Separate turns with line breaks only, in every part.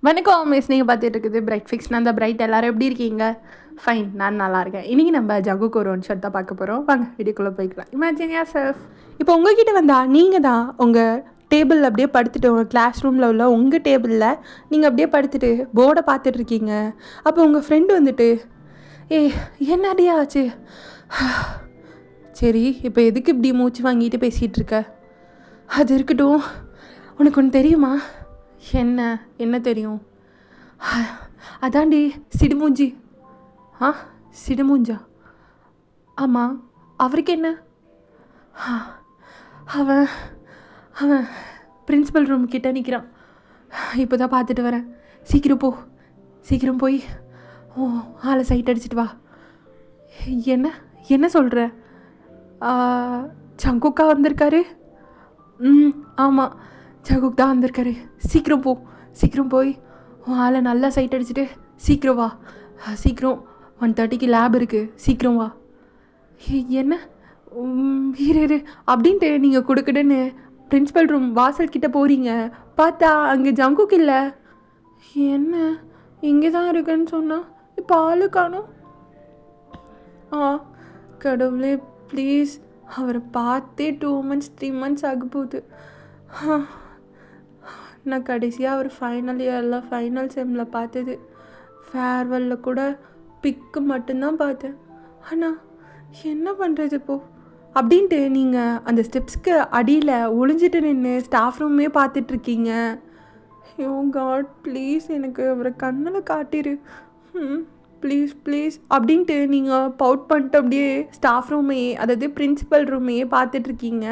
வணக்கம் மிஸ். நீங்கள் பார்த்துட்டு இருக்குது பிரைட் ஃபிக்ஸ். நான் தான் பிரைட். எல்லோரும் எப்படி இருக்கீங்க? ஃபைன், நான் நல்லா இருக்கேன். இன்றைக்கி நம்ம ஜங்குக்கு ஒரு ஒன் ஷர்ட் தான் பார்க்க போகிறோம். வாங்க வீடியோக்குள்ளே போய்க்கலாம். Imagine your self. இப்போ உங்ககிட்ட வந்தால் நீங்கள் தான் உங்கள் டேபிள் அப்படியே படுத்துட்டு உங்கள் கிளாஸ் ரூமில் உள்ள உங்கள் டேபிளில் நீங்கள் அப்படியே படுத்துட்டு போர்டை பார்த்துட்ருக்கீங்க. அப்போ உங்கள் ஃப்ரெண்டு வந்துட்டு, என்னடியா ஆச்சு? சரி, இப்போ எதுக்கு இப்படி மூச்சு வாங்கிட்டு பேசிகிட்டு இருக்க? அது இருக்கட்டும், உனக்கு ஒன்று தெரியுமா? என்ன தெரியும்? அதாண்டி சிடுமூஞ்சி. சிடுமூஞ்சா? ஆமாம், அவருக்கு என்ன? அவன் அவன் பிரின்சிபல் ரூம் கிட்டே நிற்கிறான். இப்போ தான் பார்த்துட்டு வரேன். சீக்கிரம் போய் ஆளை சைட் அடிச்சிட்டு வா. என்ன சொல்கிற? ஜங்குக்கா வந்திருக்காரு. ஆமாம், ஜங்குக் தான் வந்திருக்காரு. சீக்கிரம் போய் ஆளை நல்லா சைட் அடிச்சுட்டு சீக்கிரம் வா. சீக்கிரம் 1:30க்கு லேப் இருக்குது, சீக்கிரம் வா. என்ன இரு அப்படின்ட்டு நீங்கள் கொடுக்குதுன்னு பிரின்சிபல் ரூம் வாசல் கிட்டே போகிறீங்க. பார்த்தா அங்கே ஜங்குக் இல்லை. என்ன இங்கே தான் இருக்குன்னு சொன்னால் இப்போ ஆளு காணோம். கடவுளே ப்ளீஸ், அவரை பார்த்தே 2 months 3 months ஆக போகுது. நான் கடைசியாக அவர் ஃபைனல் இயரில் ஃபைனல் செம்மில் பார்த்தது. ஃபேர்வெல்லில் கூட பிக்கு மட்டும்தான் பார்த்தேன். ஆனால் என்ன பண்ணுறது இப்போது அப்படின்ட்டு நீங்கள் அந்த ஸ்டெப்ஸ்க்கு அடியில் ஒளிஞ்சிட்டு நின்று ஸ்டாஃப் ரூமே பார்த்துட்ருக்கீங்க. ஐயோ காட் ப்ளீஸ், எனக்கு அவரை கண்ணில் காட்டிரு ப்ளீஸ் அப்படின்ட்டு நீங்கள் பவுட் பண்ணிட்டு அப்படியே ஸ்டாஃப் ரூமையே, அதாவது பிரின்சிபல் ரூமையே பார்த்துட்ருக்கீங்க.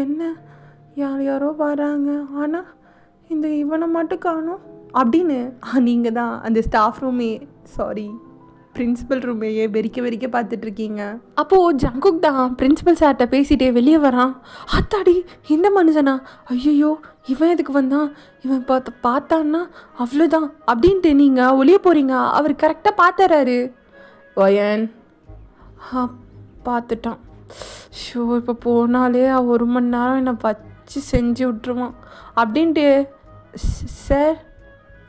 என்ன யாரோ வராங்க, ஆனால் இவனை மட்டும் காணோம் அப்படின்னு நீங்கள் தான் அந்த ஸ்டாஃப் ரூமே, பிரின்சிபல் ரூமையே வெறிக்க பார்த்துட்ருக்கீங்க. அப்போது ஜங்குக் தான் பிரின்சிபல் சார்கிட்ட பேசிகிட்டே வெளியே வரான். ஆத்தாடி, இந்த மனுஷனா? ஐயோ, இவன் எதுக்கு வந்தான்? இவன் பார்த்தான்னா அவ்வளோதான் அப்படின்ட்டு நீங்கள் ஒளிய போகிறீங்க. அவர் கரெக்டாக பார்த்துறாரு. வயன் பார்த்துட்டான். இப்போ போனாலே 1 மணி நேரம் என்னை வச்சு செஞ்சு விட்டுருவான் அப்படின்ட்டு. சார்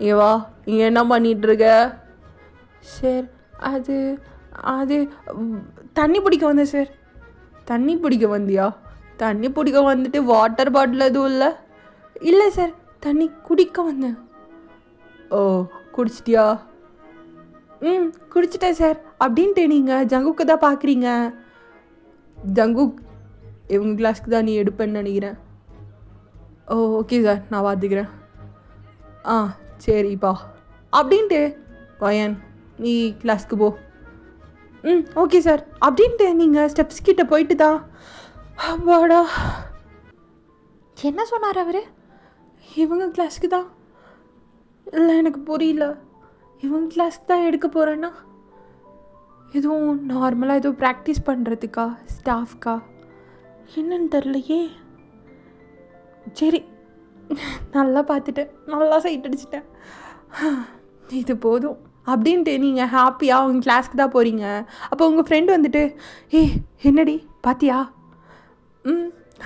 ஏவா இங்கே என்ன பண்ணிகிட்ருக்க? சார் அது தண்ணி பிடிக்க வந்தேன் சார். தண்ணி பிடிக்க வந்தியா? தண்ணி பிடிக்க வந்துட்டு வாட்டர் பாட்டில் எதுவும் இல்லை சார், தண்ணி குடிக்க வந்தேன். ஓ, குடிச்சிட்டியா? குடிச்சிட்டேன் சார் அப்படின்ட்டு நீங்கள் ஜங்குக்கு தான் பார்க்குறீங்க. ஜங்குக், இவங்க கிளாஸ்க்கு தான் நீ எடுப்பேன்னு நினைக்கிறேன். ஓ ஓகே சார், நான் பார்த்துக்கிறேன். சரிப்பா அப்படின்ட்டு வயன் நீ கிளாஸ்க்கு போ. ஓகே சார் அப்படின்ட்டு நீங்கள் ஸ்டெப்ஸ் கிட்ட போயிட்டு தான். வாடா. என்ன சொன்னார் அவர்? இவங்க கிளாஸ்க்கு தான்? இல்லை, எனக்கு புரியல. இவங்க கிளாஸ்க்கு தான் எடுக்க போகிறேன்னா எதுவும் நார்மலாக எதுவும் ப்ராக்டிஸ் பண்ணுறதுக்கா, ஸ்டாஃப்கா, என்னன்னு தெரிலையே. சரி, நல்லா பார்த்துட்டேன், நல்லா சைட் அடிச்சிட்டேன், இது போதும் அப்படின்ட்டு நீங்கள் ஹாப்பியாக உங்கள் கிளாஸ்க்கு தான் போகிறீங்க. அப்போ உங்கள் ஃப்ரெண்டு வந்துட்டு, என்னடி பார்த்தியா?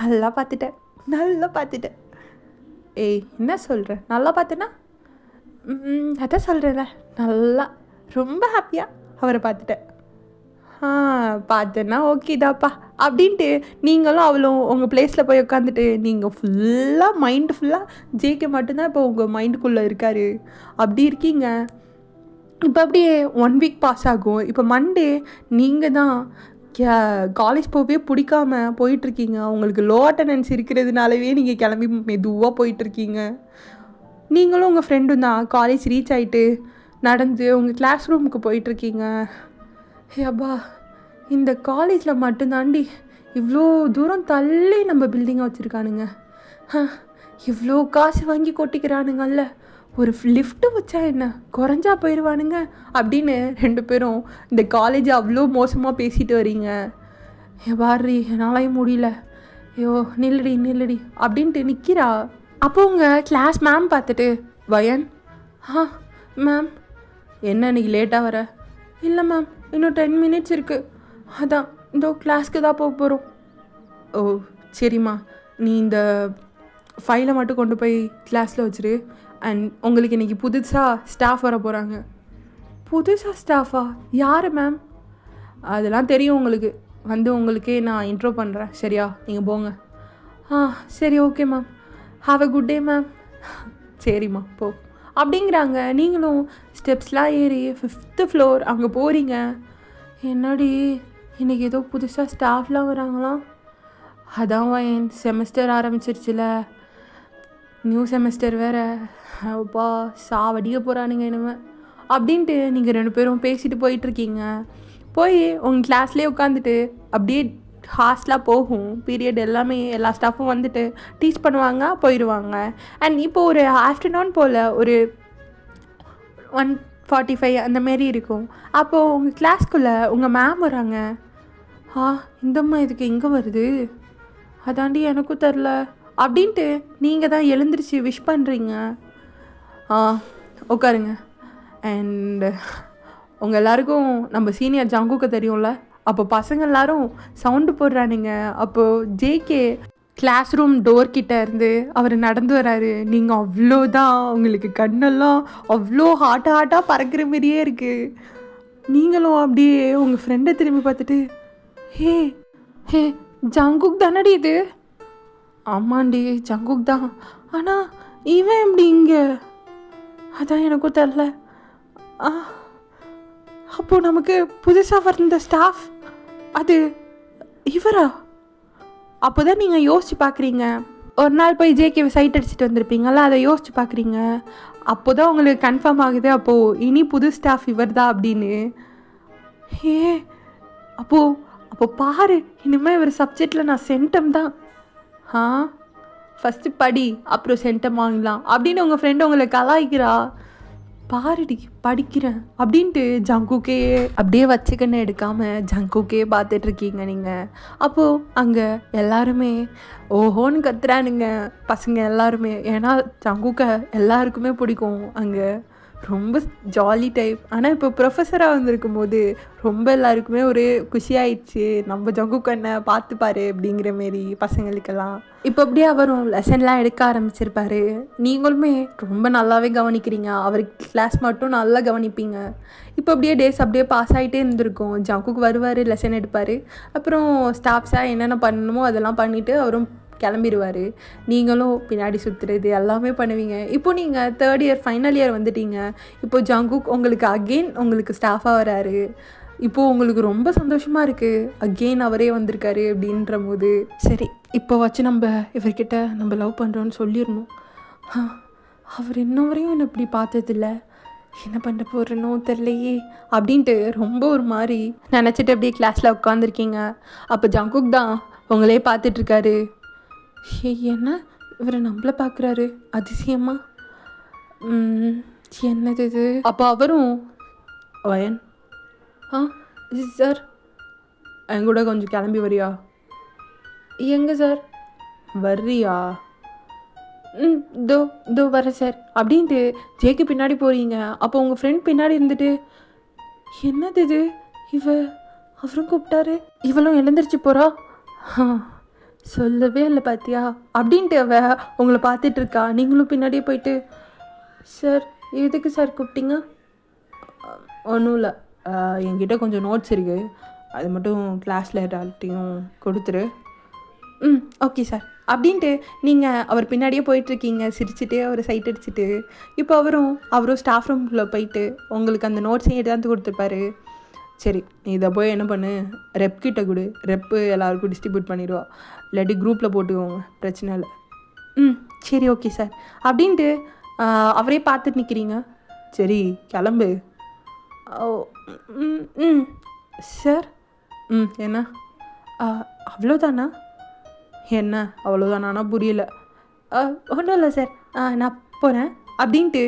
நல்லா பார்த்துட்டேன். என்ன சொல்கிற? நல்லா பார்த்தேன்னா? அதான் சொல்கிறேன்ல, நல்லா ரொம்ப ஹாப்பியாக அவரை பார்த்துட்டேன். பார்த்தேன்னா ஓகே தாப்பா அப்படின்ட்டு நீங்களும் அவளும் உங்கள் பிளேஸில் போய் உட்காந்துட்டு நீங்கள் மைண்டு ஃபுல்லாக ஜேகே மட்டும்தான் இப்போ உங்கள் மைண்டுக்குள்ளே இருக்கார். அப்படி இருக்கீங்க. இப்போ அப்படியே 1 week பாஸ் ஆகும். இப்போ மண்டே நீங்கள் தான் காலேஜ் போகவே பிடிக்காம போயிட்டுருக்கீங்க. உங்களுக்கு லோ அட்டண்டன்ஸ் இருக்கிறதுனாலவே நீங்கள் கிளம்பி மெதுவாக போயிட்டுருக்கீங்க. நீங்களும் உங்கள் ஃப்ரெண்டும் தான் காலேஜ் ரீச் ஆகிட்டு நடந்து உங்கள் கிளாஸ் ரூமுக்கு போயிட்டுருக்கீங்க. அப்பா, இந்த காலேஜில் மட்டும்தாண்டி இவ்வளோ தூரம் தள்ளி நம்ம பில்டிங்கை வச்சுருக்கானுங்க. இவ்வளோ காசு வாங்கி கொட்டிக்கிறானுங்கல்ல, ஒரு லிஃப்ட்டு வச்சா என்ன குறைஞ்சா போயிடுவானுங்க அப்படின்னு 2 பேரும் இந்த காலேஜை அவ்வளோ மோசமாக பேசிட்டு வரீங்க. பாரி, என்னாலே முடியல. நில்லடி அப்படின்ட்டு நிற்கிறா. அப்போ உங்கள் கிளாஸ் மேம் பார்த்துட்டு, வயன் மேம் என்ன இன்னைக்கு லேட்டாக வர? இல்லை மேம், இன்னும் 10 minutes இருக்குது. அதான் இந்த கிளாஸ்க்கு தான் போக போகிறோம். ஓ சரிம்மா, நீ இந்த ஃபைலை மட்டும் கொண்டு போய் கிளாஸில் வச்சுரு. அண்ட் உங்களுக்கு இன்றைக்கி புதுசாக ஸ்டாஃப் வர போகிறாங்க. புதுசாக ஸ்டாஃபா? யார் மேம்? அதெல்லாம் தெரியும் உங்களுக்கு. வந்து உங்களுக்கே நான் இன்ட்ரோ பண்ணுறேன், சரியா? நீங்கள் போங்க. சரி, okay ma'am. Have a good day ma'am. சரிம்மா போ அப்படிங்கிறாங்க. நீங்களும் ஸ்டெப்ஸ்லாம் ஏறி 5th ஃப்ளோர் அங்கே போகிறீங்க. என்னடி இன்றைக்கி ஏதோ புதுசாக ஸ்டாஃப்லாம் வராங்களாம்? அதான் என் செமஸ்டர் ஆரம்பிச்சிருச்சுல, நியூ செமஸ்டர் வேறு. அப்பா சாவடிக்க போகிறானுங்க இனிமேல் அப்படின்ட்டு நீங்கள் 2 பேரும் பேசிட்டு போயிட்டுருக்கீங்க. போய் உங்கள் கிளாஸ்லேயே உட்காந்துட்டு அப்படியே ஹாஸ்டலாக போகும் பீரியட். எல்லாமே எல்லா ஸ்டாஃபும் வந்துட்டு டீச் பண்ணுவாங்க, போயிடுவாங்க. அண்ட் இப்போது ஒரு ஆஃப்டர்நூன் போல் ஒரு 1:45 அந்தமாரி இருக்கும். அப்போது உங்கள் கிளாஸ்க்குள்ளே உங்கள் மேம் வராங்க. இந்தம்மா இதுக்கு இங்கே வருது, அதாண்டி எனக்கும் தெரில அப்படின்ட்டு நீங்கள் தான் எழுந்திரிச்சு விஷ் பண்ணுறீங்க. உட்காருங்க. அண்டு உங்கள் எல்லாருக்கும் நம்ம சீனியர் ஜங்குக்கு தெரியும்ல. அப்போ பசங்க எல்லாரும் சவுண்டு போடுறானுங்க. அப்போது ஜேகே கிளாஸ் ரூம் டோர்கிட்ட இருந்து அவர் நடந்து வராரு. நீங்கள் அவ்வளோதான், உங்களுக்கு கண்ணெல்லாம் அவ்வளோ ஹாட்டாக பறக்கிற மாதிரியே இருக்குது. நீங்களும் அப்படியே உங்கள் ஃப்ரெண்டை திரும்பி பார்த்துட்டு, ஹே ஹே ஜங்குக் தானடி இது? ஆமாண்டி ஜங்குக் தான். ஆனால் இவன் எப்படி இங்கே? அதான் எனக்கும் தெரில. அப்போது நமக்கு புதுசாக வந்த ஸ்டாஃப் அது இவரா? அப்போ தான் நீங்கள் யோசிச்சு பார்க்குறீங்க. ஒரு நாள் போய் ஜேகேவை சைட் அடிச்சுட்டு வந்திருப்பீங்களா, அதை யோசிச்சு பார்க்குறீங்க. அப்போ தான் உங்களுக்கு கன்ஃபார்ம் ஆகுது, அப்போது இனி புது ஸ்டாஃப் இவர் தான் அப்படின்னு. அப்போ பாரு, இனிமேல் இவர் சப்ஜெக்டில் நான் சென்டம் தான். ஃபஸ்ட்டு படி, அப்புறம் சென்டம் வாங்கலாம் அப்படின்னு உங்கள் ஃப்ரெண்டு உங்களை கலாய்க்கிறா. பாருடி படிக்கிறேன் அப்படின்ட்டு ஜங்குக்கே அப்படியே வச்சுக்கன்னு எடுக்காமல் ஜங்குக்கே பார்த்துட்ருக்கீங்க நீங்கள். அப்போது அங்கே எல்லாருமே ஓஹோன்னு கத்துறானுங்க பசங்க எல்லாருமே. ஏன்னா ஜங்குக்கை எல்லாருக்குமே பிடிக்கும். அங்கே ரொம்ப ஜாலி டைப். ஆனால் இப்போ ப்ரொஃபஸராக வந்திருக்கும் போது ரொம்ப எல்லாருக்குமே ஒரு குஷியாயிடுச்சு. நம்ம ஜங்குக்கண்ணை பார்த்துப்பாரு அப்படிங்கிற மாரி பசங்களுக்கெல்லாம். இப்போ அப்படியே அவரும் லெசன்லாம் எடுக்க ஆரம்பிச்சிருப்பாரு. நீங்களுமே ரொம்ப நல்லாவே கவனிக்கிறீங்க. அவர் கிளாஸ் மட்டும் நல்லா கவனிப்பீங்க. இப்போ அப்படியே டேஸ் அப்படியே பாஸ் ஆகிட்டே இருந்திருக்கும். ஜங்குக்கு வருவார், லெசன் எடுப்பார். அப்புறம் ஸ்டாஃப்ஸாக என்னென்ன பண்ணணுமோ அதெல்லாம் பண்ணிவிட்டு அவரும் கிளம்பிடுவார். நீங்களும் பின்னாடி சுற்றுறது எல்லாமே பண்ணுவீங்க. இப்போது நீங்கள் 3rd இயர் ஃபைனல் இயர் வந்துட்டீங்க. இப்போது ஜங்குக் உங்களுக்கு அகெயின் உங்களுக்கு ஸ்டாஃபாக வராரு. இப்போது உங்களுக்கு ரொம்ப சந்தோஷமாக இருக்குது, அகெயின் அவரே வந்திருக்காரு அப்படின்ற போது. சரி, இப்போ வச்சு நம்ம இவர்கிட்ட நம்ம லவ் பண்ணுறோன்னு சொல்லிடணும். அவர் இன்ன வரையும் என்னை இப்படி பார்த்ததில்ல, என்ன பண்ண போகிறேனோ தெரிலையே அப்படின்ட்டு ரொம்ப ஒரு மாதிரி நினச்சிட்டு அப்படியே கிளாஸில் உட்காந்துருக்கீங்க. அப்போ ஜங்குக் தான் உங்களே பார்த்துட்ருக்காரு. என்ன இவரை நம்மளை பார்க்குறாரு அதிசயமா? என்னது இது? அப்போ அவரும் வயன் சார் என் கூட கொஞ்சம் கிளம்பி வரியா? எங்கே சார்? வர்றியா? தோ வரேன் சார் அப்படின்ட்டு ஜேக்கு பின்னாடி போகிறீங்க. அப்போ உங்கள் ஃப்ரெண்ட் பின்னாடி இருந்துட்டு, என்னது இது அவரும் கூப்பிட்டாரு, இவளும் எழுந்திரிச்சு போகிறா, சொல்லவே இல்லை பார்த்தியா அப்படின்ட்டு அவ உங்களை பார்த்துட்ருக்கா. நீங்களும் பின்னாடியே போயிட்டு, சார் எதுக்கு சார் கூப்பிட்டீங்க? ஒன்றும் இல்லை, என்கிட்ட கொஞ்சம் நோட்ஸ் இருக்குது, அது மட்டும் கிளாஸில் எல்லார்ட்டையும் கொடுத்துரு. ஓகே சார் அப்படின்ட்டு நீங்கள் அவர் பின்னாடியே போயிட்டுருக்கீங்க, சிரிச்சுட்டே அவர் சைட் அடிச்சுட்டு. இப்போ அவரும் ஸ்டாஃப் ரூம்குள்ளே போயிட்டு உங்களுக்கு அந்த நோட்ஸையும் எடுத்து கொடுத்துருப்பாரு. சரி, நீ இதை போய் என்ன பண்ணு, ரெப் கிட்ட கொடு, ரெப்பு எல்லாருக்கும் டிஸ்ட்ரிபியூட் பண்ணிடுவா, இல்லாட்டி குரூப்பில் போட்டுக்கோங்க, பிரச்சனை இல்லை. சரி ஓகே சார் அப்படின்ட்டு அவரே பார்த்துட்டு நிற்கிறீங்க. சரி கிளம்பு. சார் என்ன அவ்வளோதானா? என்ன அவ்வளோதானா புரியல. ஒன்றும் இல்லை சார், நான் போகிறேன் அப்படின்ட்டு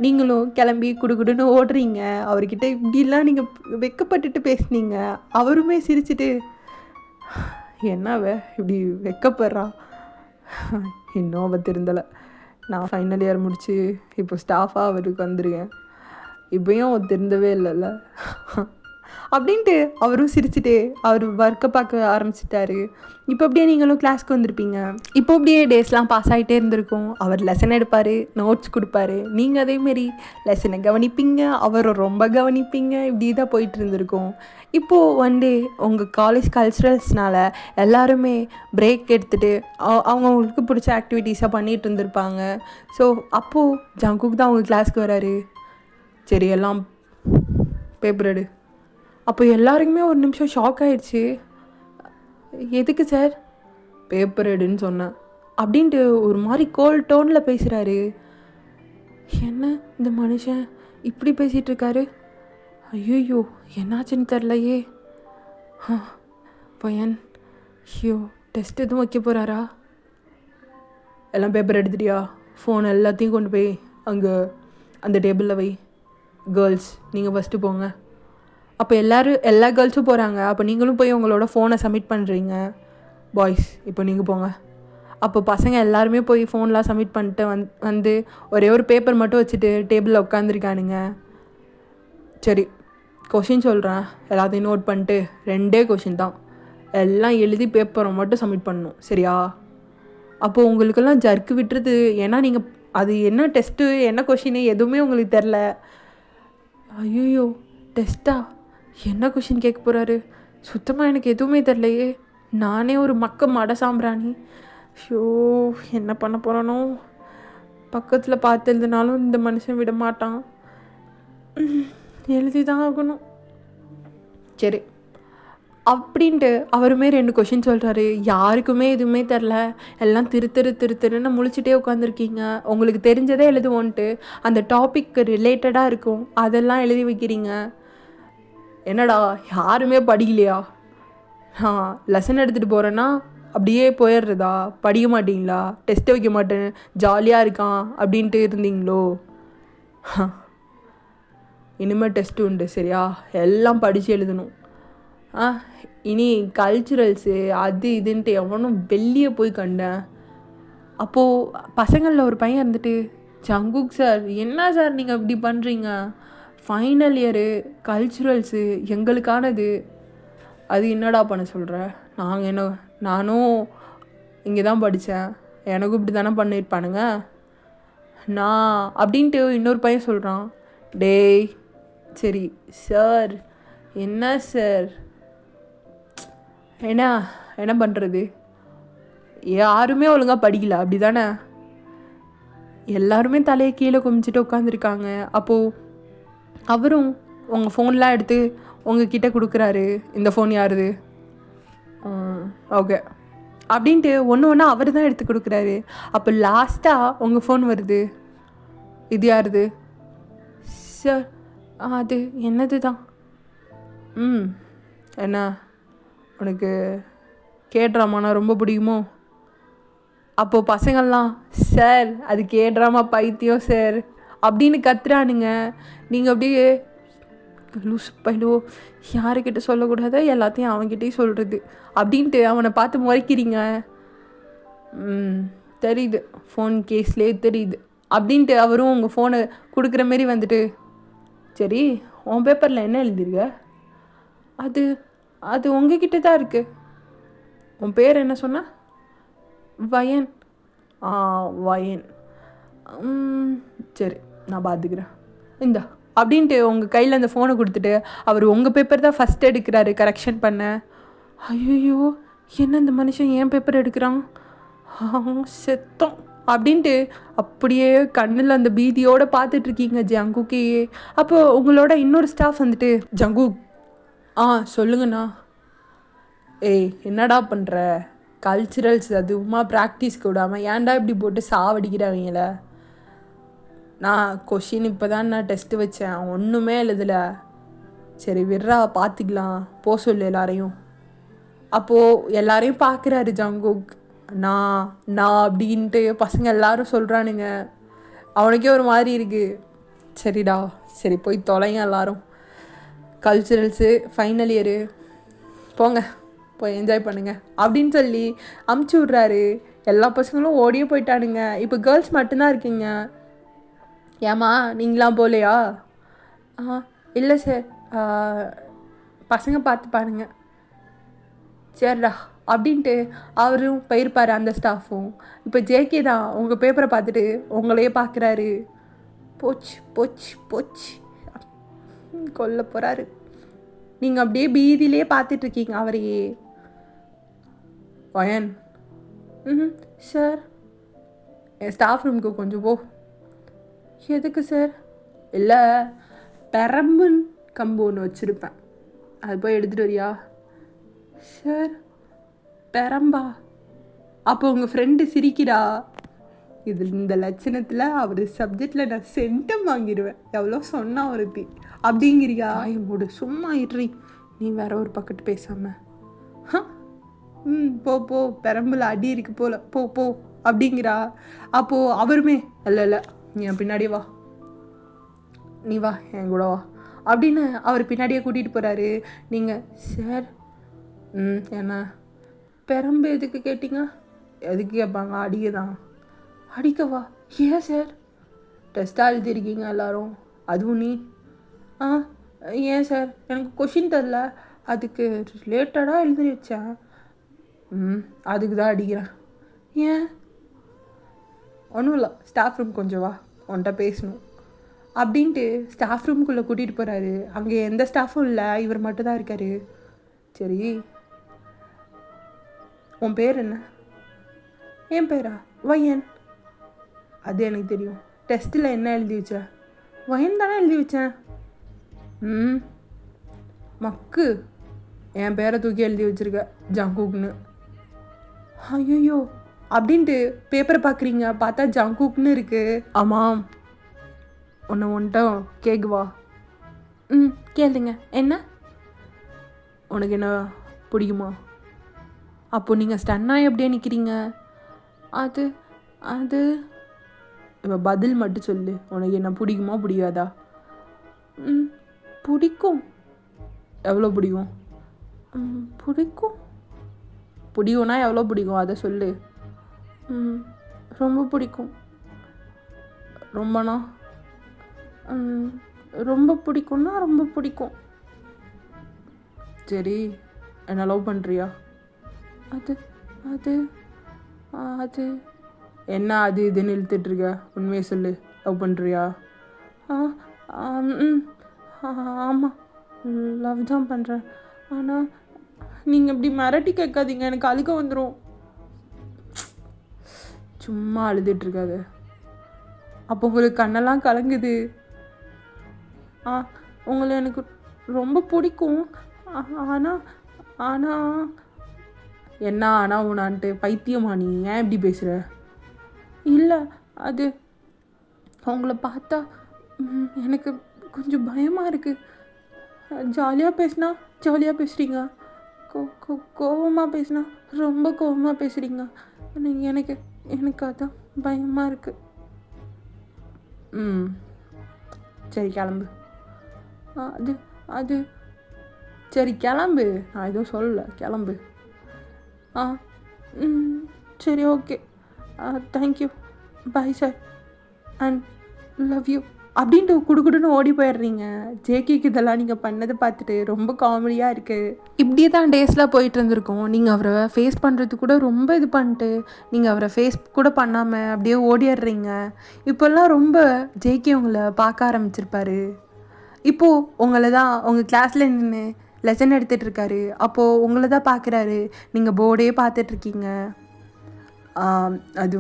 நீங்களும் கிளம்பி குடுகுடுன்னு ஓடுறீங்க. அவர்கிட்ட இப்படிலாம் நீங்கள் வெக்கப்பட்டுட்டு பேசுனீங்க. அவருமே சிரிச்சுட்டு, என்னவ இப்படி வெக்கப்படுறா, இன்னும் அவள் திருந்தலை, நான் ஃபைனல் இயர் முடித்து இப்போ ஸ்டாஃபாக அவருக்கு வந்துருக்கேன், இப்போயும் அவள் திருந்தவே இல்லைல்ல அப்படின்ட்டு அவரும் சிரிச்சுட்டு அவர் ஒர்க்கை பார்க்க ஆரம்பிச்சிட்டாரு. இப்போ அப்படியே நீங்களும் கிளாஸ்க்கு வந்திருப்பீங்க. இப்போ அப்படியே டேஸ்லாம் பாஸ் ஆகிட்டே இருந்திருக்கும். அவர் லெசன் எடுப்பார், நோட்ஸ் கொடுப்பாரு, நீங்கள் அதேமாரி லெசனை கவனிப்பீங்க, அவரை ரொம்ப கவனிப்பீங்க. இப்படி தான் போயிட்டு இருந்திருக்கும். இப்போது ஒன் டே உங்கள் காலேஜ் கல்ச்சுரல்ஸ்னால் எல்லாருமே பிரேக் எடுத்துகிட்டு அவங்களுக்கு பிடிச்ச ஆக்டிவிட்டீஸாக பண்ணிகிட்டு இருந்திருப்பாங்க. ஸோ அப்போது ஜங்குக் தான் அவங்க கிளாஸ்க்கு வராரு. சரி எல்லாம் பேப்பர் எடு. அப்போ எல்லாருக்குமே ஒரு நிமிஷம் ஷாக் ஆகிடுச்சு. எதுக்கு சார்? பேப்பர் எடுன்னு சொன்னேன் அப்படின்ட்டு ஒரு மாதிரி கோல்ட் டோனில் பேசுகிறாரு. என்ன இந்த மனுஷன் இப்படி பேசிகிட்டு இருக்காரு? ஐயோ என்னாச்சுன்னு தெரிலையே. பையன் ஐயோ டெஸ்ட் எதுவும் வைக்க போகிறாரா? எல்லாம் பேப்பர் எடுத்துட்டியா? ஃபோன் எல்லாத்தையும் கொண்டு போய் அங்கே அந்த டேபிளில் வை. கேர்ள்ஸ் நீங்கள் ஃபஸ்ட்டு போங்க. அப்போ எல்லா கேர்ள்ஸும் போகிறாங்க. அப்போ நீங்களும் போய் உங்களோட ஃபோனை சப்மிட் பண்ணுறீங்க. பாய்ஸ் இப்போ நீங்கள் போங்க. அப்போ பசங்க எல்லாருமே போய் ஃபோன்லாம் சப்மிட் பண்ணிட்டு வந்து ஒரே ஒரு பேப்பர் மட்டும் வச்சுட்டு டேபிளில் உட்காந்துருக்கானுங்க. சரி கொஷின் சொல்கிறேன், எல்லாத்தையும் நோட் பண்ணிட்டு 2 கொஷின் தான், எல்லாம் எழுதி பேப்பரை மட்டும் சப்மிட் பண்ணணும், சரியா? அப்போது உங்களுக்கெல்லாம் ஜர்க்கு விட்டுருது. ஏன்னா நீங்கள் அது என்ன டெஸ்ட்டு என்ன கொஷின் எதுவுமே உங்களுக்கு தெரில. ஐயோ டெஸ்ட்டா? என்ன கொஷின் கேட்க போகிறாரு? சுத்தமாக எனக்கு எதுவுமே தெரிலையே. நானே ஒரு மட சாம்பிராணி. ஷோ என்ன பண்ண போகிறானோ? பக்கத்தில் பார்த்து எழுதினாலும் இந்த மனுஷன் விட மாட்டான். எழுதி தான் ஆகணும். சரி அப்படின்ட்டு அவருமே 2 கொஷின் சொல்கிறாரு. யாருக்குமே எதுவுமே தெரில. எல்லாம் திருன்னு முழிச்சிட்டே உட்காந்துருக்கீங்க. உங்களுக்கு தெரிஞ்சதே எழுதுவோன்ட்டு அந்த டாபிக் ரிலேட்டடாக இருக்கும், அதெல்லாம் எழுதி வைக்கிறீங்க. என்னடா யாருமே படிக்கலையா? லெசன் எடுத்துகிட்டு போகிறேன்னா அப்படியே போயிடுறதா? படிக்க மாட்டிங்களா? டெஸ்ட்டு வைக்க மாட்டேன் ஜாலியாக இருக்கான் அப்படின்ட்டு இருந்தீங்களோ? இனிமேல் டெஸ்ட்டு உண்டு, சரியா? எல்லாம் படித்து எழுதணும். இனி கல்ச்சுரல்ஸு அது இதுன்ட்டு எவனும் வெளியே போய் கண்டேன். அப்போது பசங்களில் ஒரு பையன் இருந்துட்டு, ஜங்குக் சார் என்ன சார் நீங்கள் இப்படி பண்ணுறீங்க? ஃபைனல் இயரு கல்ச்சுரல்ஸு எங்களுக்கானது, அது என்னடா பண்ண சொல்கிற? நானும் இங்கே தான் படித்தேன், எனக்கும் இப்படி தானே பண்ணியிருப்பானுங்க நான் அப்படின்ட்டு இன்னொரு பையன் சொல்கிறான். டேய் சரி சார், என்ன சார் என்ன பண்ணுறது? யாருமே ஒழுங்காக படிக்கல அப்படி தானே? எல்லாருமே தலையை கீழே குமிச்சிட்டு உட்காந்துருக்காங்க. அப்போது அவரும் உங்கள் ஃபோன்லாம் எடுத்து உங்ககிட்ட கொடுக்குறாரு. இந்த ஃபோன் யாருது? ஓகே அப்படின்ட்டு ஒன்று அவர் தான் எடுத்து கொடுக்குறாரு. அப்போ லாஸ்ட்டாக உங்கள் ஃபோன் வருது. இது யாருது சார்? அது என்னது தான். என்ன உனக்கு கேட்ராமானா ரொம்ப பிடிக்குமோ? அப்போது பசங்கள்லாம் சார் அது கேட்ராமா பைத்தியம் சார் அப்படின்னு கத்துறானுங்க. நீங்கள் அப்படியே லூஸ் பைலோ, யாருக்கிட்ட சொல்லக்கூடாத எல்லாத்தையும் அவன்கிட்டயும் சொல்கிறது அப்படின்ட்டு அவனை பார்த்து முறைக்கிறீங்க. தெரியுது, ஃபோன் கேஸ்லேயே தெரியுது அப்படின்ட்டு அவரும் உங்கள் ஃபோனை கொடுக்குற மாரி வந்துட்டு, சரி உன் பேப்பரில் என்ன எழுதிருக்க? அது உங்ககிட்ட தான் இருக்குது. உன் பேர் என்ன சொன்ன? வயன். வயன். சரி நான் பார்த்துக்கிறேன், இந்தா அப்படின்ட்டு உங்கள் கையில் அந்த ஃபோனை கொடுத்துட்டு அவர் உங்கள் பேப்பர் தான் ஃபஸ்ட் எடுக்கிறாரு கரெக்ஷன் பண்ண. ஐயோ என்ன இந்த மனுஷன் ஏன் பேப்பர் எடுக்கிறான்? செத்தோம் அப்படின்ட்டு அப்படியே கண்ணில் அந்த பீதியோடு பார்த்துட்ருக்கீங்க ஜங்குக்கே. அப்போ உங்களோட இன்னொரு ஸ்டாஃப் வந்துட்டு, ஜங்குக் சொல்லுங்கண்ணா. ஏய் என்னடா பண்ணுற? கல்ச்சுரல்ஸ் அதுவுமா ப்ராக்டிஸ்க்கு விடாமல் ஏன்டா இப்படி போட்டு சாவடிக்கிறவங்கள? நான் கொஷின் இப்போ தான் நான் டெஸ்ட்டு வச்சேன், ஒன்றுமே எழுதலை. சரி விட்றா பார்த்துக்கலாம், போக சொல்லு எல்லாரையும். அப்போது எல்லாரையும் பார்க்குறாரு ஜங்குக். நான் அப்படின்ட்டு பசங்க எல்லாரும் சொல்கிறானுங்க. அவனுக்கே ஒரு மாதிரி இருக்குது. சரிடா சரி போய் தொலைங்க எல்லாரும், கல்ச்சுரல்ஸு ஃபைனல் இயரு போங்க போய் என்ஜாய் பண்ணுங்க அப்படின்னு சொல்லி அமுச்சு விட்றாரு. எல்லா பசங்களும் ஓடியே போயிட்டானுங்க. இப்போ கேர்ள்ஸ் மட்டும்தான் இருக்கீங்க. ஏம்மா நீங்களாம் போகலையா? இல்லை சார், பசங்க பார்த்து பாருங்க. சரிடா அப்படின்ட்டு அவரும் போயிருப்பார். அந்த ஸ்டாஃபும் இப்போ ஜேகே தான் உங்கள் பேப்பரை பார்த்துட்டு உங்களையே பார்க்குறாரு. போச்சு போச்சு போச்சு கொல்ல போகிறாரு. நீங்கள் அப்படியே பீதியிலே பார்த்துட்ருக்கீங்க அவரையே. வயன், சார் என் ஸ்டாஃப் ரூமுக்கு கொஞ்சம் போ. எதுக்கு சார்? இல்லை, பெரம்பு கம்பு ஒன்று வச்சுருப்பேன், அது போய் எடுத்துகிட்டு வரியா? சார் பெரம்பா? அப்போ உங்கள் ஃப்ரெண்டு சிரிக்கிறா. இந்த லட்சணத்தில் அவர் சப்ஜெக்டில் நான் சென்டம் வாங்கிடுவேன். எவ்வளோ சொன்னால் ஒருத்தி அப்படிங்கிறியா? மூடு, சும்மா இட்றி. நீ வேற ஒரு பக்கத்து பேசாமல். போ போ, பெரம்புல அடி இருக்கு போல, போ போ அப்படிங்கிறா. அப்போது அவருமே இல்லை நீ என் பின்னாடியே வா, நீ வா என் கூட வா அப்படின்னு அவர் பின்னாடியே கூட்டிகிட்டு போகிறாரு. நீங்கள் சார் என்ன பெரம்பு எதுக்கு கேட்டிங்க? எதுக்கு கேட்பாங்க? அடிக்க தான். அடிக்கவா? ஏன் சார்? டெஸ்ட்டாக எழுதிருக்கீங்க எல்லோரும், அதுவும் நீ. ஏன் சார்? எனக்கு கொஷின் தரல, அதுக்கு ரிலேட்டடாக எழுதி வச்சேன். அதுக்கு தான் அடிக்கிறேன். ஏன்? ஒன்றும் இல்லை, ஸ்டாஃப் ரூம் கொஞ்சம் வா, உன்கிட்ட பேசணும் அப்படின்ட்டு ஸ்டாஃப் ரூம்குள்ளே கூட்டிகிட்டு போகிறாரு. அங்கே எந்த ஸ்டாஃபும் இல்லை, இவர் மட்டும்தான் இருக்கார். சரி, உன் பேர் என்ன? என் பேரா? வயன். அது எனக்கு தெரியும். டெஸ்ட்டில் என்ன எழுதி வச்ச? வயன் தானே எழுதி வச்சேன். மக்கு, என் பேரை தூக்கி எழுதி வச்சுருக்க, ஜங்குக்னு. ஐயோ அப்படின்ட்டு பேப்பரை பார்க்குறீங்க, பார்த்தா ஜங்குக்னு இருக்குது. ஆமாம், ஒன்றுட்ட கேக்குவா? கேளுங்க. என்ன? உனக்கு என்ன பிடிக்குமா? அப்போ நீங்கள் ஸ்டன்னாக எப்படியே நிற்கிறீங்க? அது அது இப்போ பதில் மட்டும் சொல்லு. உனக்கு என்ன பிடிக்குமா பிடிக்காதா? பிடிக்கும். எவ்வளோ பிடிக்கும்? பிடிக்கும். பிடிக்கும்னா எவ்வளோ பிடிக்கும் அதை சொல்லு. ரொம்ப பிடிக்கும். ரொம்பனா? ரொம்ப பிடிக்கும்னா ரொம்ப பிடிக்கும். சரி, என்ன லவ் பண்ணுறியா? அது அது அது என்ன அது இதுன்னு இழுத்துட்ருக்க? உண்மையை சொல்லு, லவ் பண்ணுறியா? ஆமாம், லவ் தான் பண்ணுறேன். ஆனால் நீங்கள் இப்படி மிரட்டி கேட்காதீங்க, எனக்கு அழுக வந்துடும். சும்மா அழுதுட்ருக்காது. அப்போ உங்களுக்கு கண்ணெல்லாம் கலங்குது. உங்களை எனக்கு ரொம்ப பிடிக்கும். ஆனால் ஆனால் என்ன ஆனால் உனான்ட்டு பைத்தியமா நீ? ஏன் இப்படி பேசுகிற? இல்லை, அது உங்களை பார்த்தா எனக்கு கொஞ்சம் பயமாக இருக்குது. ஜாலியாக பேசினா ஜாலியாக பேசுகிறீங்க, கோவமாக பேசினா ரொம்ப கோவமாக பேசுகிறீங்க. எனக்கு எனக்கு அதான் பயமாக இருக்குது. சரி கிளம்பு. அது அது சரி கிளம்பு, நான் எதுவும் சொல்லலை, கிளம்பு. சரி okay, thank you, bye sir, and love you அப்படின்ட்டு குடுக்குடுன்னு ஓடி போயிடுறீங்க. ஜேகேக்கு இதெல்லாம் நீங்கள் பண்ணதை பார்த்துட்டு ரொம்ப காமெடியாக இருக்குது. இப்படியே தான் டேஸ்லாம் போயிட்டு இருந்திருக்கோம். நீங்கள் அவரை ஃபேஸ் பண்ணுறது கூட ரொம்ப இது பண்ணிட்டு நீங்கள் அவரை ஃபேஸ் கூட பண்ணாமல் அப்படியே ஓடிடுறீங்க. இப்போல்லாம் ரொம்ப ஜேகே உங்களை பார்க்க ஆரம்பிச்சிருப்பாரு. இப்போது உங்களை தான் உங்கள் கிளாஸில் நின்று லெசன் எடுத்துகிட்டு இருக்காரு. அப்போது உங்களை தான் பார்க்குறாரு. நீங்கள் போர்டே பார்த்துட்ருக்கீங்க. அது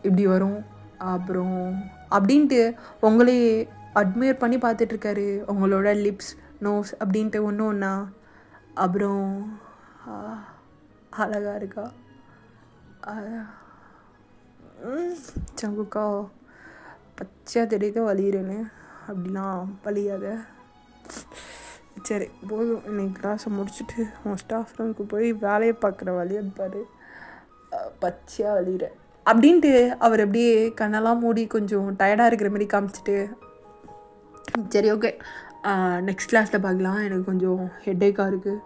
இப்படி வரும் அப்புறம் அப்படின்ட்டு உங்களே அட்மையர் பண்ணி பார்த்துட்ருக்காரு. உங்களோட லிப்ஸ், நோஸ் அப்படின்ட்டு ஒன்று ஒன்றா. அப்புறம் அழகாக இருக்கா சங்குக்கா, பச்சையாக தெரியுது வலியுறேன்னு. அப்படிலாம் வலியாத. சரி போதும், இன்னைக்கு கிளாஸை முடிச்சுட்டு உன் ஸ்டாஃப் ரூமுக்கு போய் வேலையை பார்க்குற வழியை பாரு, பச்சையாக வலியுற அப்படின்ட்டு அவர் அப்படியே கண்ணெல்லாம் மூடி கொஞ்சம் டயர்டாக இருக்கிற மாதிரி காமிச்சிட்டு, சரி ஓகே நெக்ஸ்ட் கிளாஸில் பார்க்கலாம், எனக்கு கொஞ்சம் ஹெட்டேக்காக இருக்குது,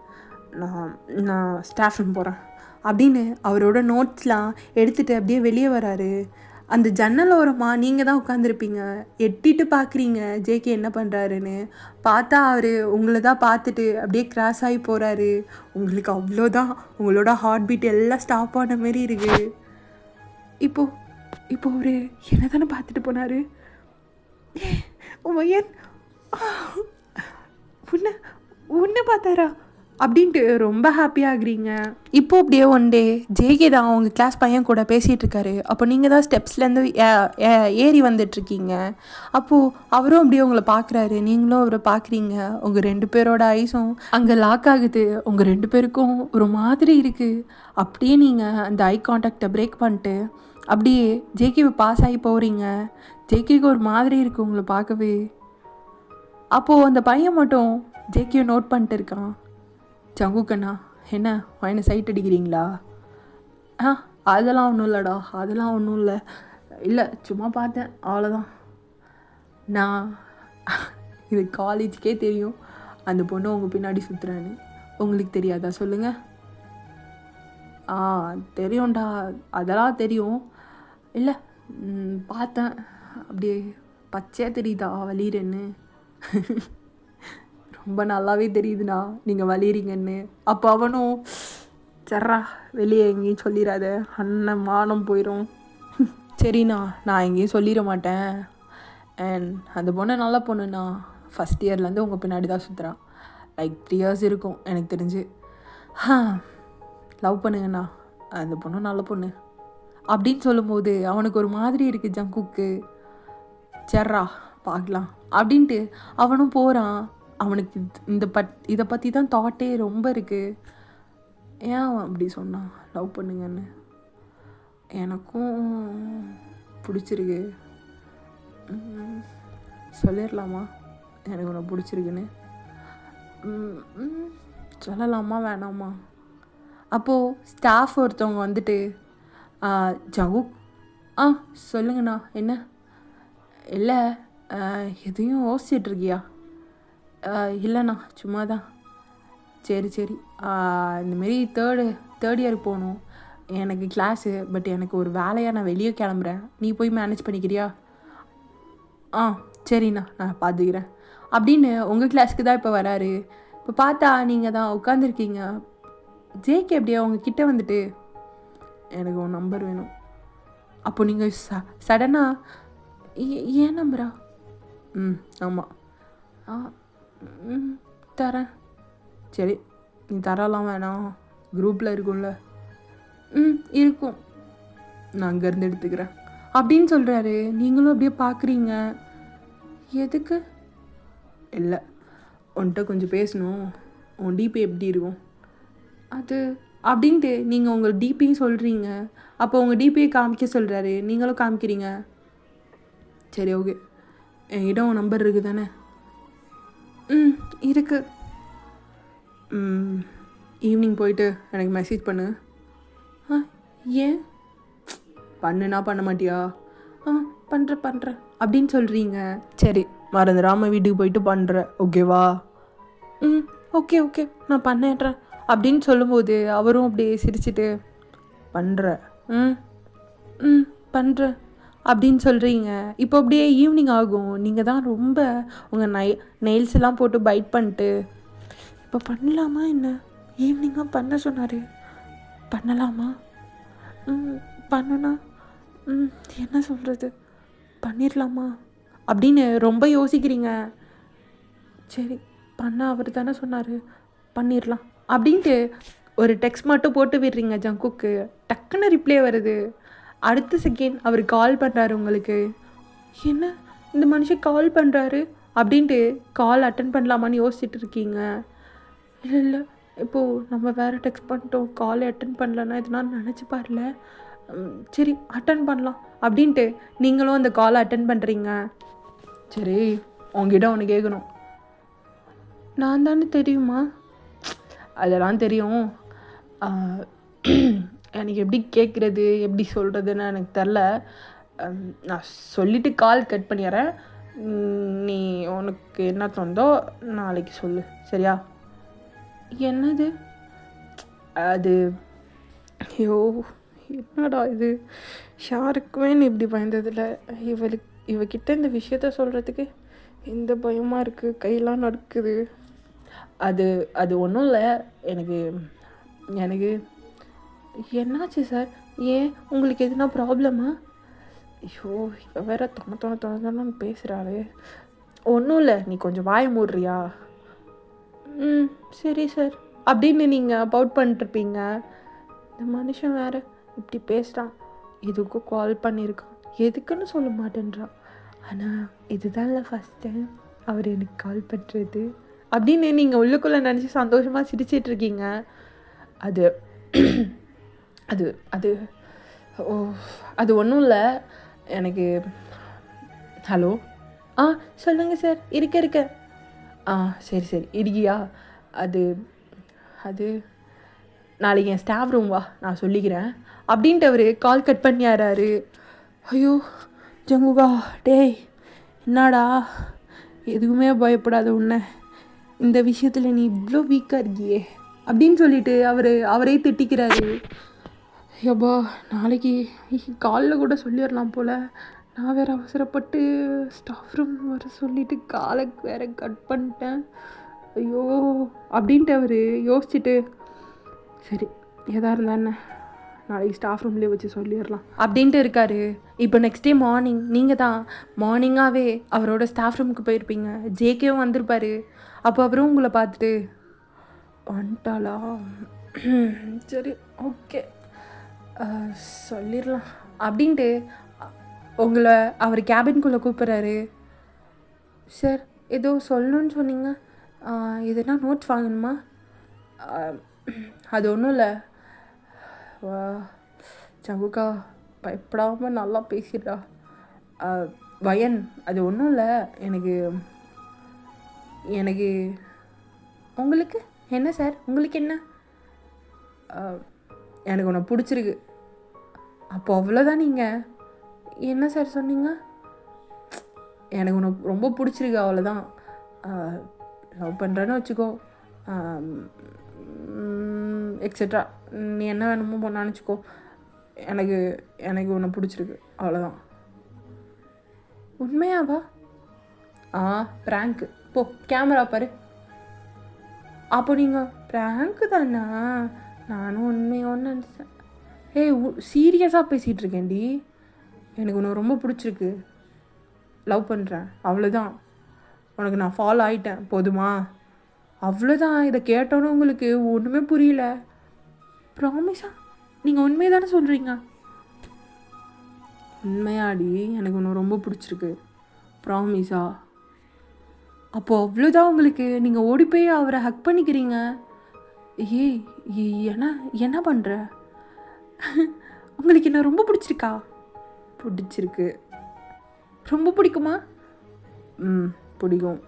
நான் ஸ்டாஃப் ரூம் போகிறேன் அப்படின்னு அவரோட நோட்ஸ்லாம் எடுத்துகிட்டு அப்படியே வெளியே வராரு. அந்த ஜன்னல் ஓரமாக நீங்கள் தான் உட்காந்துருப்பீங்க. எட்டிட்டு பார்க்குறீங்க ஜேகே என்ன பண்ணுறாருன்னு. பார்த்தா அவர் உங்களை தான் பார்த்துட்டு அப்படியே கிராஸ் ஆகி போகிறாரு. உங்களுக்கு அவ்வளோதான், உங்களோட ஹார்ட் பீட் எல்லாம் ஸ்டாப் ஆன மாரி இருக்குது. இப்போ அவர் என்ன தானே பார்த்துட்டு போனார். ஏன் உன்னை பார்த்தாரா அப்படின்ட்டு ரொம்ப ஹாப்பியாகிறீங்க. இப்போ அப்படியே ஒன் டே ஜேகே தான் அவங்க கிளாஸ் பையன் கூட பேசிகிட்டு இருக்காரு. அப்போ நீங்கள் தான் ஸ்டெப்ஸ்லேருந்து ஏறி வந்துட்டுருக்கீங்க. அப்போது அவரும் அப்படியே உங்களை பார்க்குறாரு, நீங்களும் அவரை பார்க்குறீங்க. உங்கள் 2 பேரோட ஐஸும் அங்கே லாக் ஆகுது. உங்கள் 2 பேருக்கும் ஒரு மாதிரி இருக்குது. அப்படியே நீங்கள் அந்த ஐ கான்டாக்டை பிரேக் பண்ணிட்டு அப்படியே ஜேகேவை பாஸ் ஆகி போகிறீங்க. ஜேகேக்கு ஒரு மாதிரி இருக்குது உங்களை பார்க்கவே. அப்போது அந்த பையன் மட்டும் ஜேகேவை நோட் பண்ணிட்டு இருக்கான். ஜங்குக்கண்ணா, என்ன வாயினை சைட் அடிக்கிறீங்களா? அதெல்லாம் ஒன்றும் இல்லைடா, அதெல்லாம் ஒன்றும் இல்லை சும்மா பார்த்தேன், அவ்வளோதான். நான் இது காலேஜுக்கே தெரியும் அந்த பொண்ணு உங்கள் பின்னாடி சுற்றுறேன்னு. உங்களுக்கு தெரியாதா சொல்லுங்கள்? தெரியும்டா, அதெல்லாம் தெரியும். இல்லை பார்த்தேன், அப்படியே பச்சையாக தெரியுதா வலிரன்னு. ரொம்ப நல்லாவே தெரியுதுண்ணா நீங்கள் வலிறீங்கன்னு. அப்போ அவனும் சர்றா வெளியே எங்கேயும் சொல்லிடாத, அண்ணன் மானம் போயிடும். சரிண்ணா, நான் எங்கேயும் சொல்லிட மாட்டேன். அண்ட் அந்த பொண்ணு நல்ல பொண்ணுண்ணா. ஃபஸ்ட் இயர்லேருந்து உங்கள் பின்னாடி தான் சுற்றுறான். லைக் 3 years இருக்கும் எனக்கு தெரிஞ்சு. லவ் பண்ணுங்கண்ணா, அந்த பொண்ணு நல்ல பொண்ணு அப்படின்னு சொல்லும்போது அவனுக்கு ஒரு மாதிரி இருக்குது ஜங்குக்கு. சர்றா பார்க்கலாம் அப்படின்ட்டு அவனும் போகிறான். அவனுக்கு இதை பற்றி தான் தாட்டே ரொம்ப இருக்குது. ஏன் அவன் அப்படி சொன்னான் லவ் பண்ணுங்கன்னு? எனக்கும் பிடிச்சிருக்கு. சொல்லிடலாமா எனக்கு உன்னை பிடிச்சிருக்குன்னு? சொல்லலாமா வேணாமா? அப்போது ஸ்டாஃப் ஒருத்தவங்க வந்துட்டு ஜகு சொல்லுங்கண்ணா. என்ன? இல்லை எதையும் யோசிச்சிட்ருக்கியா? இல்லைண்ணா சும்மா தான். சரி இந்தமாரி தேர்ட் இயர் போகணும் எனக்கு கிளாஸு. பட் எனக்கு ஒரு வேலையாக நான் வெளியே கிளம்புறேன், நீ போய் மேனேஜ் பண்ணிக்கிறியா? சரிண்ணா நான் பார்த்துக்கிறேன் அப்படின்னு உங்கள் கிளாஸுக்கு தான் இப்போ வராரு. இப்போ பார்த்தா நீங்கள் தான் உட்காந்துருக்கீங்க. ஜேகே அப்படியே உங்ககிட்ட வந்துட்டு எனக்கு உன் நம்பர் வேணும். அப்போ நீங்கள் சடனாக ஏன் நம்பரா? ஆமாம். தரேன். சரி நீ தரலாம் வேணாம், குரூப்பில் இருக்கும்ல. இருக்கும், நான் அங்கேருந்து எடுத்துக்கிறேன் அப்படின்னு சொல்கிறாரு. நீங்களும் அப்படியே பார்க்குறீங்க. எதுக்கு? இல்லை உன்கிட்ட கொஞ்சம் பேசணும். உன் டிபி எப்படி இருக்கும் அது அப்படின்ட்டு நீங்கள் உங்கள் டிபியும் சொல்கிறீங்க. அப்போ உங்கள் டிபியை காமிக்க சொல்கிறாரு, நீங்களும் காமிக்கிறீங்க. சரி ஓகே, என்கிட்ட உன் நம்பர் இருக்குது தானே? இருக்குது. ஈவினிங் போயிட்டு எனக்கு மெசேஜ் பண்ணு. ஏன்? பண்ணுனா பண்ண மாட்டியா? பண்ணுறேன் அப்படின்னு சொல்கிறீங்க. சரி மறந்துடாமல் வீட்டுக்கு போயிட்டு பண்ணுறேன், ஓகேவா? ஓகே நான் பண்ணேன்றேன் அப்படின்னு சொல்லும்போது அவரும் அப்படியே சிரிச்சிட்டு பண்ணுறேன் பண்ணுறேன் அப்படின்னு சொல்கிறீங்க. இப்போ அப்படியே ஈவினிங் ஆகும். நீங்கள் தான் ரொம்ப உங்கள் நெயில்ஸ் எல்லாம் போட்டு பைட் பண்ணிட்டு இப்போ பண்ணலாமா என்ன? ஈவினிங்காக பண்ண சொன்னார், பண்ணலாமா? பண்ணுனா என்ன சொல்கிறது, பண்ணிடலாமா அப்படின்னு ரொம்ப யோசிக்கிறீங்க. சரி பண்ண அவர் தானே சொன்னார், பண்ணிடலாம் அப்படின்ட்டு ஒரு டெக்ஸ்ட் மட்டும் போட்டு விடுறீங்க ஜங்குக்கு. டக்குன்னு ரிப்ளை வருது. அடுத்த செகண்ட் அவர் கால் பண்ணுறாரு உங்களுக்கு. என்ன இந்த மனுஷன் கால் பண்ணுறாரு அப்படின்ட்டு கால் அட்டன் பண்ணலாமான்னு யோசிச்சுட்டு இருக்கீங்க. இல்லை இப்போது நம்ம வேறு டெக்ஸ்ட் பண்ணிட்டோம், கால் அட்டன் பண்ணலன்னா எதுனா நினச்சி பாருல. சரி அட்டன் பண்ணலாம் அப்படின்ட்டு நீங்களும் அந்த காலை அட்டன் பண்ணுறீங்க. சரி உங்ககிட்ட ஒன்று கேட்கணும். நான் தானே தெரியுமா? அதெல்லாம் தெரியும். எனக்கு எப்படி கேட்குறது எப்படி சொல்கிறதுன்னு எனக்கு தெரில. நான் சொல்லிவிட்டு கால் கட் பண்ணிடுறேன். நீ உனக்கு என்ன தோணுதோ நாளைக்கு சொல்லு, சரியா? என்னது அது? ஐயோ என்னடா இது, யாருக்குமே நீ இப்படி பயந்ததில்ல. இவகிட்ட இந்த விஷயத்த சொல்கிறதுக்கு இந்த பயமாக இருக்குது, கையெல்லாம் நடுக்குது. அது அது ஒன்றும் இல்லை. எனக்கு எனக்கு என்னாச்சு சார்? ஏன் உங்களுக்கு எதுனா ப்ராப்ளமா? ஐயோ, இவ வேற தொணன்னு பேசுகிறாளே. ஒன்றும் இல்லை, நீ கொஞ்சம் வாய மூடுறியா? சரி சார் அப்படின்னு நீங்கள் பவுட் பண்ணிட்டுருப்பீங்க. இந்த மனுஷன் வேற இப்படி பேசுகிறான். எதுக்கும் கால் பண்ணியிருக்கான், எதுக்குன்னு சொல்ல மாட்டேன்றான். ஆனால் இதுதான் இல்லை ஃபஸ்ட் டைம் அவர் எனக்கு கால் பண்ணுறது அப்படின்னு நீங்கள் உள்ளுக்குள்ளே நினச்சி சந்தோஷமாக சிரிச்சிட்ருக்கீங்க. அது அது அது ஓ அது ஒன்றும் இல்லை. எனக்கு ஹலோ சொல்லுங்கள் சார். இருக்க சரி இருக்கியா? அது அது நாளைக்கு என் ஸ்டாஃப் ரூம் வா, நான் சொல்லிக்கிறேன் அப்படின்ட்டு அவர் கால் கட் பண்ணியாராரு. ஐயோ ஜங்குகா, டேய் என்னடா, எதுவுமே பயப்படாத, உன்னை இந்த விஷயத்தில் நீ இவ்வளோ வீக்காக இருக்கியே அப்படின்னு சொல்லிட்டு அவரே திட்டிக்கிறாரு. ஐயோப்பா, நாளைக்கு காலில் கூட சொல்லிடலாம் போல். நான் வேறு அவசரப்பட்டு ஸ்டாஃப் ரூம் வர சொல்லிவிட்டு காலை வேறு கட் பண்ணிட்டேன். ஐயோ அப்படின்ட்டு அவர் யோசிச்சுட்டு, சரி எதாக இருந்தா என்ன, நாளைக்கு ஸ்டாஃப் ரூம்லேயே வச்சு சொல்லிடலாம் அப்படின்ட்டு இருக்காரு. இப்போ நெக்ஸ்ட் டே மார்னிங் நீங்கள் தான் மார்னிங்காகவே அவரோட ஸ்டாஃப் ரூமுக்கு போயிருப்பீங்க. ஜேகேவும் வந்திருப்பார். அப்போ அவரும் உங்களை பார்த்துட்டு, வந்துட்டாளா, சரி ஓகே சொல்லிடலாம் அப்படின்ட்டு உங்களை அவர் கேபின்குள்ளே கூப்பிட்றாரு. சார் ஏதோ சொல்லணுன்னு சொன்னீங்க, எதுனா நோட்ஸ் வாங்கணுமா? அது ஒன்றும் இல்லை ஜங்குகா, பயப்படாமல் நல்லா பேசிடுறா. வயன், அது ஒன்றும் இல்லை. எனக்கு உங்களுக்கு என்ன சார்? உங்களுக்கு என்ன? எனக்கு உன்னை பிடிச்சிருக்கு. அப்போ அவ்வளோதான். நீங்கள் என்ன சார் சொன்னீங்க? எனக்கு உன்னை ரொம்ப பிடிச்சிருக்கு, அவ்வளோதான். லவ் பண்ணுறேன்னு வச்சுக்கோ, எக்ஸெட்ரா, நீ என்ன வேணுமோ பண்ண நினச்சிக்கோ. எனக்கு உன்னை பிடிச்சிருக்கு, அவ்வளோதான். உண்மையாவா? ப்ராங்க்கு. போ கேமரா பாரு. அப்போ நீங்கள் ப்ராங்க்கு தானா? நானும் உண்மையோன்னு நினச்சேன். சீரியஸாக பேசிகிட்டு இருக்கேன்டி. எனக்கு உன்னை ரொம்ப பிடிச்சிருக்கு, லவ் பண்ணுறேன், அவ்வளோதான். உனக்கு நான் ஃபாலோ ஆகிட்டேன், போதுமா? அவ்வளோதான். இதை கேட்டோன்னே உங்களுக்கு ஒன்றுமே புரியல. ப்ராமிஸா? நீங்கள் உண்மையை தானே சொல்கிறீங்க? உண்மையாடி, எனக்கு ஒன்று ரொம்ப பிடிச்சிருக்கு, ப்ராமிஸா? அப்போது அவ்வளோதான் உங்களுக்கு. நீங்கள் ஓடி போய் அவரை ஹக் பண்ணிக்கிறீங்க. என்ன பண்ணுற? உங்களுக்கு என்ன ரொம்ப பிடிச்சிருக்கா? பிடிச்சிருக்கு. ரொம்ப பிடிக்குமா? பிடிக்கும்.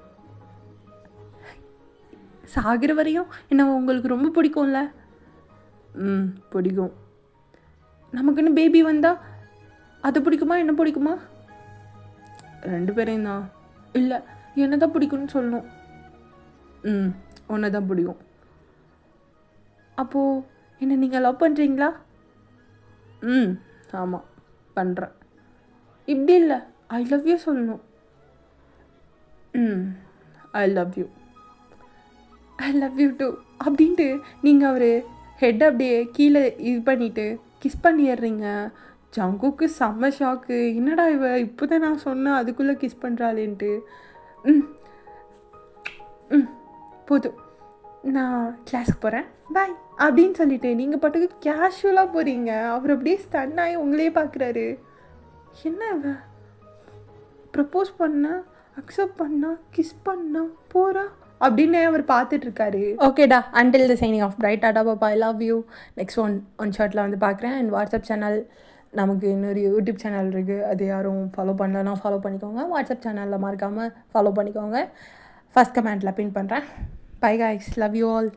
சாகிற வரையும் என்ன உங்களுக்கு ரொம்ப பிடிக்கும்ல? பிடிக்கும். நமக்குன்னு பேபி வந்தால் அது பிடிக்குமா, என்ன பிடிக்குமா? ரெண்டு பேரையும் தான். இல்லை, என்ன தான் பிடிக்கும்னு சொல்லணும். ஒன்று தான் பிடிக்கும். அப்போது என்ன நீங்கள் லவ் பண்ணுறீங்களா? ஆமாம் பண்ணுறேன். இப்படி இல்லை, ஐ லவ் யூ சொல்லணும். I love you. I love you too அப்படின்ட்டு நீங்கள் அவர் ஹெட் அப்படியே கீழே இது பண்ணிவிட்டு கிஸ் பண்ணிடுறீங்க. ஜங்குக்கு செம்ம ஷாக்கு. என்னடா இவ இப்போ தான் நான் சொன்னேன், அதுக்குள்ளே கிஸ் பண்ணுறாளேன்ட்டு. போதும், நான் கிளாஸுக்கு போகிறேன், பாய் அப்படின்னு சொல்லிட்டு நீங்கள் பாட்டுக்கு கேஷுவலாக போகிறீங்க. அவர் அப்படியே ஸ்டன் ஆகி உங்களையே பார்க்குறாரு. என்ன இவ ப்ரப்போஸ் பண்ணா, அக்செப்ட் பண்ணா, கிஸ் பண்ணா, போகிறா அப்படின்னு அவர் பார்த்துட்ருக்காரு. ஓகேடா, until the shining of bright tata பாப்பா, I love you. Next one ஷார்ட்டில் வந்து பார்க்குறேன். அண்ட் வாட்ஸ்அப் சேனல், நமக்கு இன்னொரு யூடியூப் சேனல் இருக்குது, அது யாரும் ஃபாலோ பண்ணலன்னா ஃபாலோ பண்ணிக்கோங்க. வாட்ஸ்அப் சேனலில் மறக்காமல் ஃபாலோ பண்ணிக்கோங்க. ஃபஸ்ட் கமெண்ட்டில் பின் பண்ணுறேன். Bye guys, love you all.